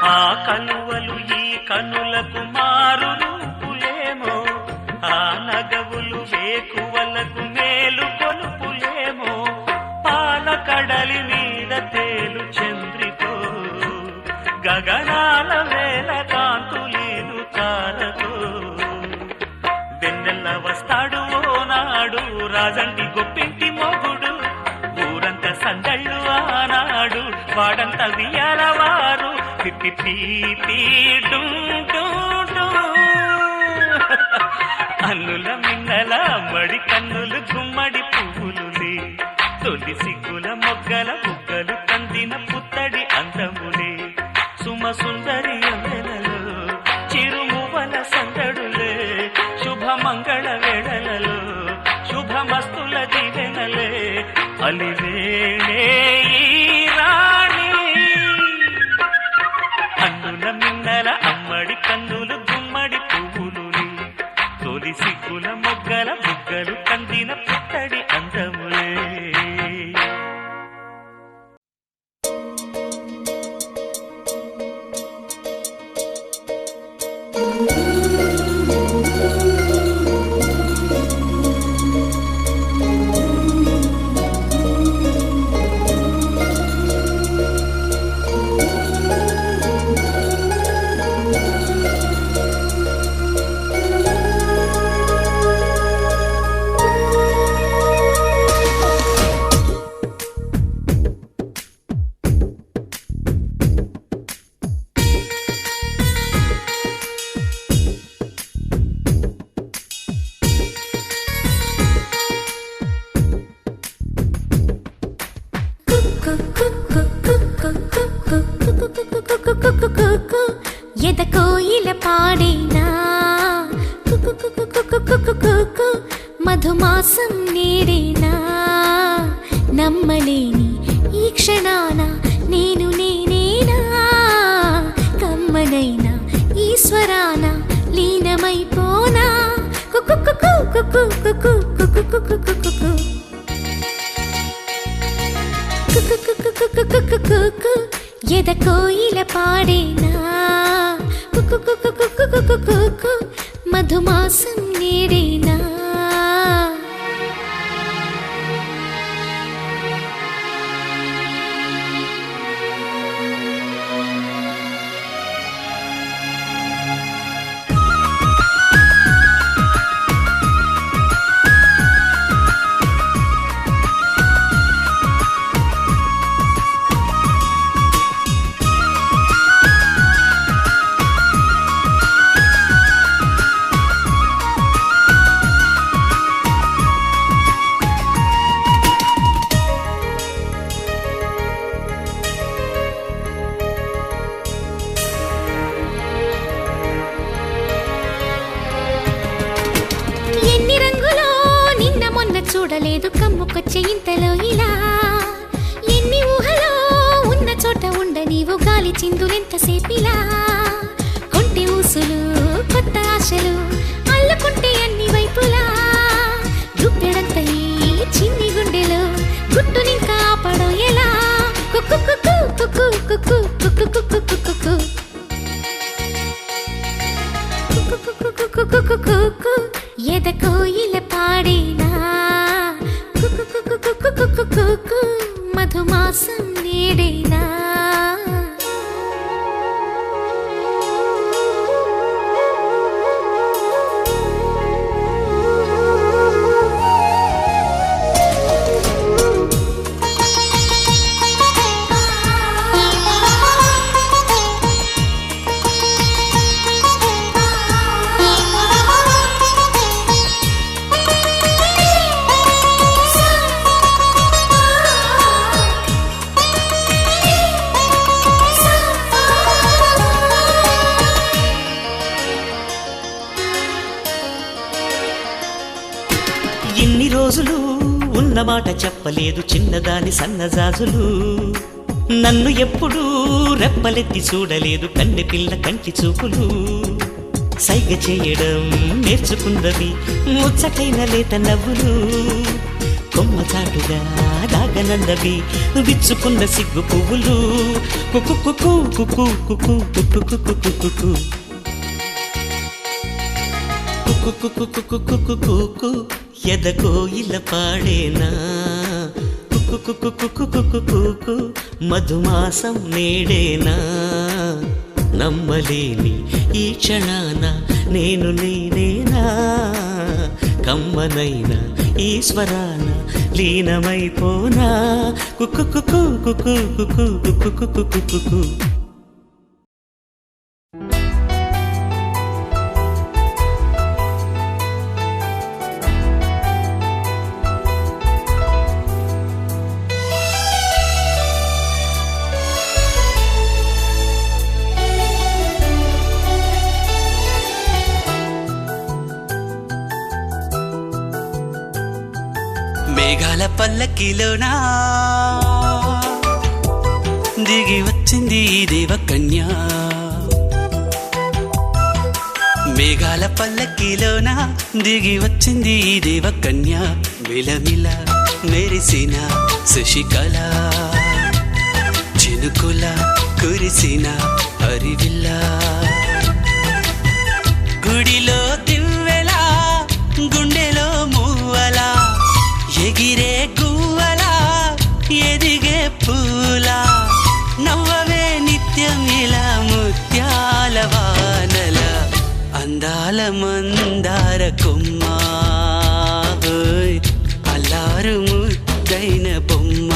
ఆ కలువలు ఈ కనులకు మారు రూపులేమో, ఆ నగవులు వేకువలకు మేలు కొలుపులేమో, పాల కడలి మీద తేలు చంద్రితో గగనాల వేల కాంతులీలు తారతో వెన్నెల్ల వస్తాడు ఓనాడు రాజంటి గొప్పింటి మొగుడు, ఊరంత సందళ్ళు ఆనాడు వాడంత వియాలవారు అన్నుల మిన్నల మడి కన్నులు గుమ్మడి పువ్వులులే, తొలి సిగ్గుల మొగ్గల బుగ్గలు కందిన పుత్తడి అందములే, సుమ సుందరి అందెలలో చిరుమువల సందడులే, శుభమంగళ వేళలలో శుభమస్తుల దీవెనలే, అలివేణే రాణి అన్నుల మిన్నల అమ్మడి కన్నులు గుమ్మడి పువ్వులులే, తొలి సిగ్గుల మొగ్గల బుగ్గలు కందిన పుత్తడి అందములే. ఎద కోయిల పాడేనా మధుమాసం నేడేనా, నమ్మలేని ఈ క్షణాన నేను నేనేనా, కమ్మనైనా ఈశ్వరాన లీనమైపోనా, ఎద కోయిల పాడేనా మధుమాసం నేడేనా. చూడలేదు కమ్ముకొచ్చే ఇంతలో ఇలా, ఎన్ని ఊహలో ఉన్న చోట ఉండ నీవు గాలి చిందులెంతసేపిలా, కొంటి ఊసులు కొత్త ఆశలు అల్లుకుంటే అన్ని వైపులా, గుప్పెడంత ఈ చిన్ని గుండెలో గుట్టునింకా ఆపడం ఎలా, ఎద కోయిల పాడేనా మధుమాసం నేడేనా. ఇన్ని రోజులు ఉన్నమాట చెప్పలేదు చిన్నదాని సన్నజాజులు, నన్ను ఎప్పుడూ రెప్పలెత్తి చూడలేదు కన్నె పిల్ల కంటి చూపులు, సైగ చేయడం నేర్చుకున్నవి ముచ్చటైన లేత నవ్వులు, కొమ్మ చాటుగా దాగనందవి విచ్చుకున్న సిగ్గు పువ్వులు కుకు కుకు కుకు కుకు కుకు కుకు కుకు కుకు ఎదకోయిల పాడేనా కుకు మధుమాసం నేడేనా నమ్మలేని ఈ క్షణాన నేను నేనేనా కమ్మనైనా ఈశ్వరాన లీనమైపోనా కుకు కుకు కుకు కుకు కుకు కుకు కుకు మేఘాల పల్లకిలోనా దిగి వచ్చింది ఈ దేవకన్య మేఘాల పల్లకిలోనా దిగి వచ్చింది ఈ దేవకన్య మిలమిల మెరిసిన శశికళ చినుకుల కురిసిన హరివిల్ల గుడిలో దివ్వెలా గుండెలో మూవలా ఎగిరే గువ్వలా ఎదిగే పూలా నవ్వవే నిత్యం ఇలా ముత్యాల వానల అందాల మందార కొమ్మ అల్లారు ముద్దైన బొమ్మ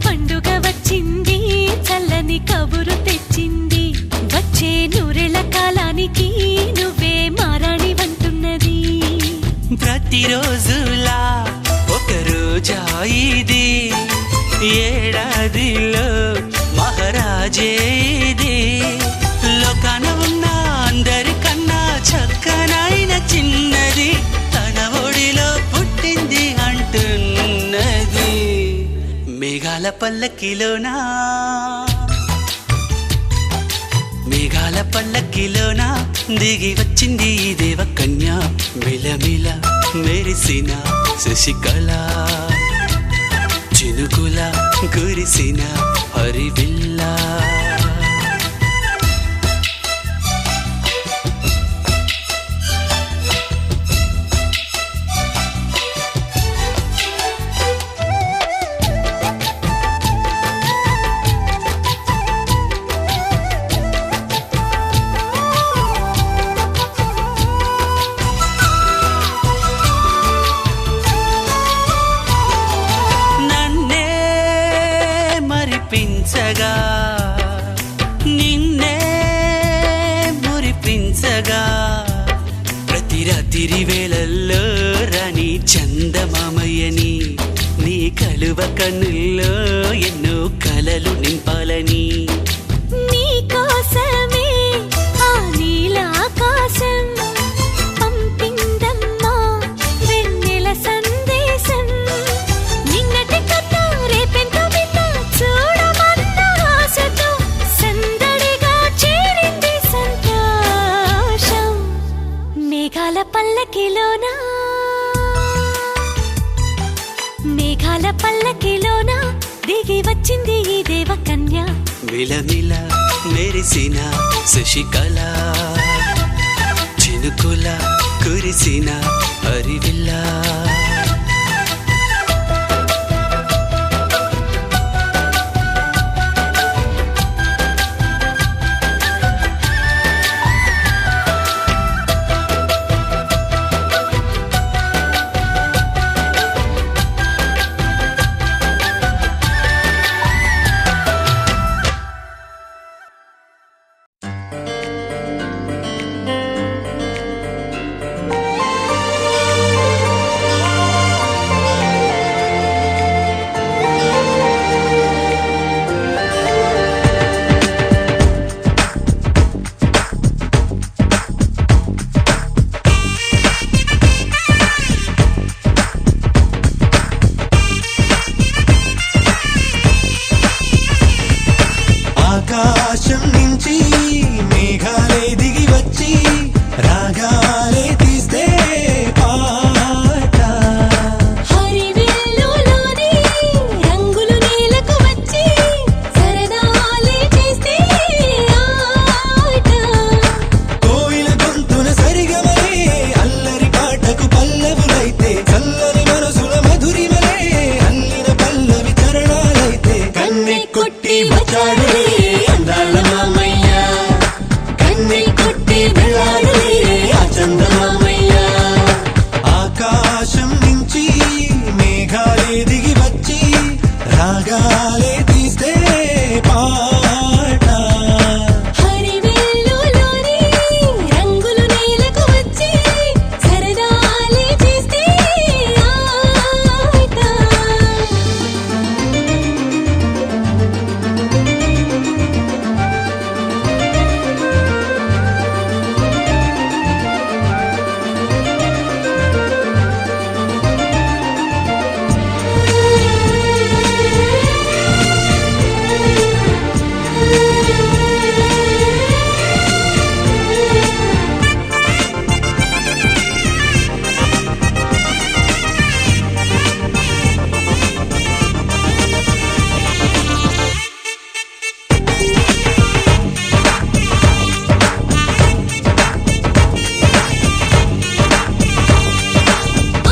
పండుగ వచ్చింది చల్లని కబురు తెచ్చింది వచ్చే నూరెల కాలానికి నువ్వే మారాణి వంటున్నది ప్రతిరోజులా ఒక రోజా ఇది ఏడాదిలో మహారాజే ఇది లోకాన ఉన్న అందరికన్నా చక్కనైన చిన్నది తన ఒడిలో పుట్టింది అంటున్నది మేఘాల పల్లకిలోనా మేఘాల పల్లకిలోనా దిగి వచ్చింది ఈ దేవకన్య మిలమిల మెరిసిన శశికళ చినుకుల కురిసిన హరివిల్ల మరిపించగా నిన్నే మురిపించగా ప్రతి రాత్రి వేళల్లో రాణి చందమామయ్యని నీ కలువ కన్నుల్లో ఎన్నో కలలు నింపాలని నీ కోసమే ఆ నీలాకాశం పంపిందమ్మా వెన్నెల సందేశం నిన్నటి కన్నా రేపెంతో బిన్న చూడమన్న ఆశతో సందడిగా చేరింది సంతోషం మేఘాల పల్లకిలోనా మేఘాల పల్లకిలోనా దిగి వచ్చింది ఈ దేవకన్య మిలమిల మెరిసిన శశికళ చినుకుల కురిసిన హరివిల్ల ఆకాశం నుంచి మేఘాలే దిగి వచ్చి రాగాలే తీస్తే పాట హరివిల్లులోని రంగులు నేలకు వచ్చి సరదాలే చేస్తే ఆట కోయిల గొంతున సరిగమలే అల్లరి పాటకు పల్లవులైతే చల్లని మనసుల మధురిమలే అల్లిన పల్లవి చరణాలైతే కన్నె కొట్టి వచ్చాడులే అందాల మామయ్య కన్నె కొట్టి వెళ్ళాడులే ఆ చందమామయ్య ఆకాశం నుంచి మేఘాలే దిగి వచ్చి రాగాలే తీస్తే పాట హరివిల్లులోని రంగులు నేలకు వచ్చి సరదాలే చేస్తే ఆట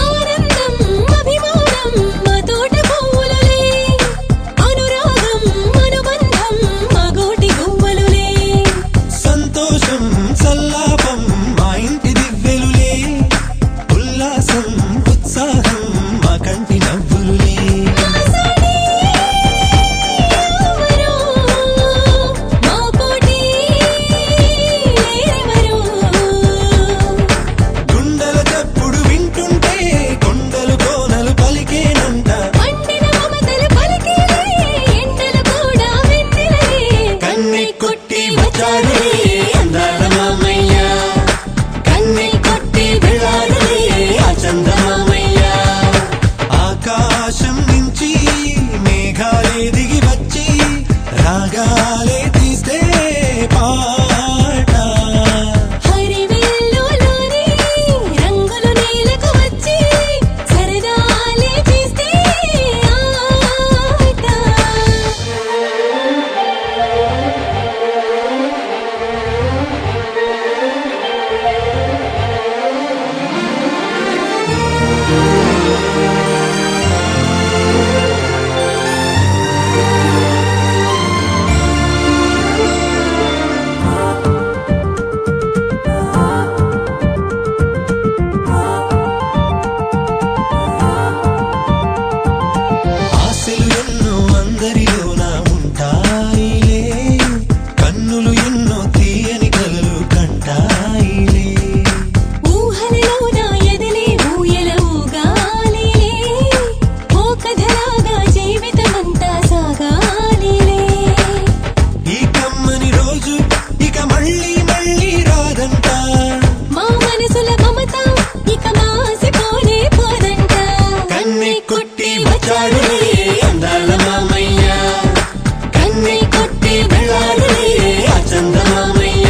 ఆనందం అభిమానం మా తోట పువ్వులులే అనురాగం అనుబంధం మా గోటి గువ్వలులే సంతోషం సల్లాపం మా ఇంటి దివ్వెలులే ఉల్లాసం ఉత్సాహం మా కంటి నవ్వులులే ఎవరో మా పోటీ లేరెవరో గుండెల చప్పుడు వింటుంటే కొండలు కోనలు పలికేనంట పండిన మమతలు పలికేలే ఎండలు కూడా వెన్నెలలే కన్నె కొట్టి వచ్చాడులే అందాల మామయ్య కన్నె కొట్టి వెళ్ళాడులే ఆ చందమామయ్య ఆకాశం నుంచి మేఘాలే దిగి వచ్చి రాగాలే తీస్తే పాట హరివిల్లులోని రంగులు నేలకు వచ్చి సరదాలే చేస్తే ఆట ఆశలు ఎన్నో అందరిలోన ఉంటాయిలే కన్నులు ఎన్నో తీయని కలలు కంటాయిలే ఊహలలోన ఎదలే ఊయల ఊగాలిలే ఓ కథలాగా జీవితమంతా సాగాలిలే ఈ కమ్మని రోజు ఇక మళ్ళీ మళ్ళీ రాదంట మా మనసుల మమత ఇక మాసిపోనే పోదంట కన్నె కొట్టి వచ్చాడులే అందాల మామయ్య కన్నె కొట్టి వెళ్ళాడులే ఆ చందమామయ్య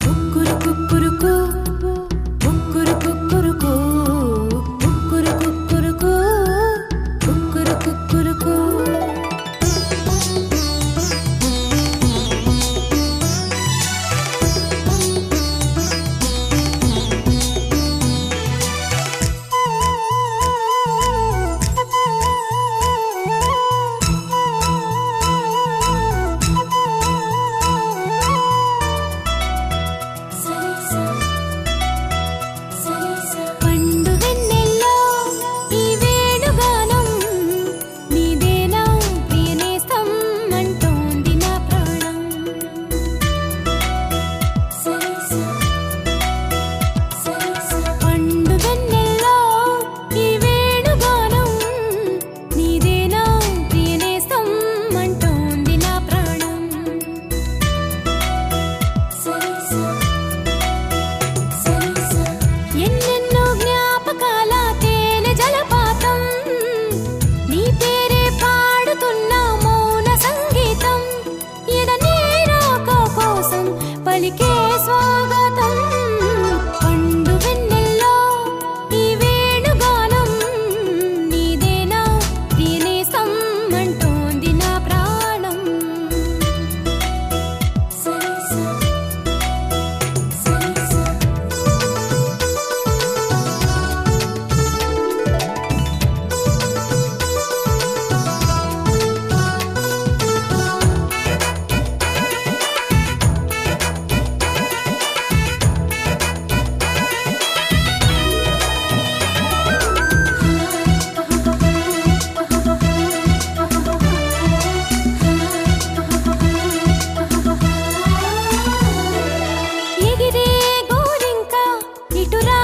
కుక్కురు కుక్కురుకు కుక్కురు కుక్కురుకు ఇటురా